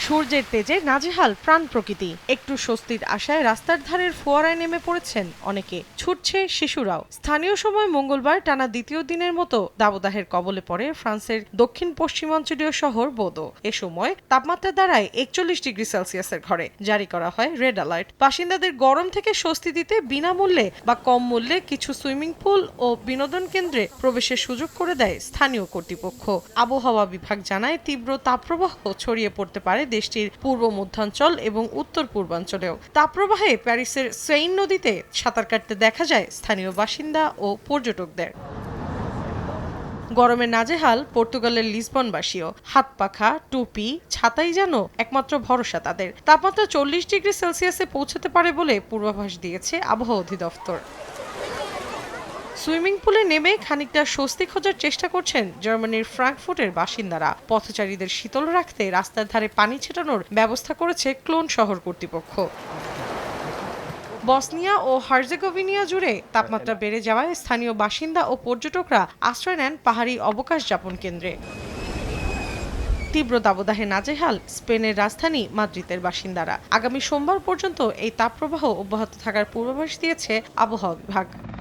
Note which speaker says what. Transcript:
Speaker 1: সূর্যের তেজে নাজেহাল প্রাণ প্রকৃতি। একটু স্বস্তির আশায় রাস্তার ধারের ফোয়ারায় নেমে পড়েছেন অনেকে, ছুটছে শিশুরাও। স্থানীয় সময় মঙ্গলবার টানা দ্বিতীয় দিনের মতো দাবদাহের কবলে পড়ে ফ্রান্সের দক্ষিণ পশ্চিমাঞ্চলীয় শহর বোদো। এ সময় তাপমাত্রা দাঁড়ায় 41 ডিগ্রি সেলসিয়াসের ঘরে। জারি করা হয় রেড অ্যালার্ট। বাসিন্দাদের গরম থেকে স্বস্তি দিতে বিনামূল্যে বা কম মূল্যে কিছু সুইমিং পুল ও বিনোদন কেন্দ্রে প্রবেশের সুযোগ করে দেয় স্থানীয় কর্তৃপক্ষ। আবহাওয়া বিভাগ জানায়, তীব্র তাপপ্রবাহ ছড়িয়ে পড়তে পারে দেশটির পূর্ব মধ্যাঞ্চল এবং উত্তর পূর্বাঞ্চলেও। তাপপ্রবাহে প্যারিসের সেইন নদীতে সাঁতার কাটতে দেখা যায় স্থানীয় বাসিন্দা ও পর্যটকদের। গরমে নাজেহাল পর্তুগালের লিসবনবাসীও। হাত পাখা, টুপি, ছাতাই যেন একমাত্র ভরসা তাদের। তাপমাত্রা 40 ডিগ্রি সেলসিয়াসে পৌঁছাতে পারে বলে পূর্বাভাস দিয়েছে আবহাওয়া অধিদপ্তর। সুইমিং পুলে নেমে খানিকটা স্বস্তি খোঁজার চেষ্টা করছেন জার্মানির ফ্রাঙ্কফুর্টের বাসিন্দারা। পথচারীদের শীতল রাখতে রাস্তার ধারে পানি ছেটানোর ব্যবস্থা করেছে ক্লোন শহর কর্তৃপক্ষ। বসনিয়া ও হার্জেগোভিনা জুড়ে তাপমাত্রা বেড়ে যাওয়ায় স্থানীয় বাসিন্দা ও পর্যটকরা আশ্রয় নেন পাহাড়ি অবকাশ যাপন কেন্দ্রে। তীব্র দাবদাহে নাজেহাল স্পেনের রাজধানী মাদ্রিদের বাসিন্দারা। আগামী সোমবার পর্যন্ত এই তাপপ্রবাহ অব্যাহত থাকার পূর্বাভাস দিয়েছে আবহাওয়া বিভাগ।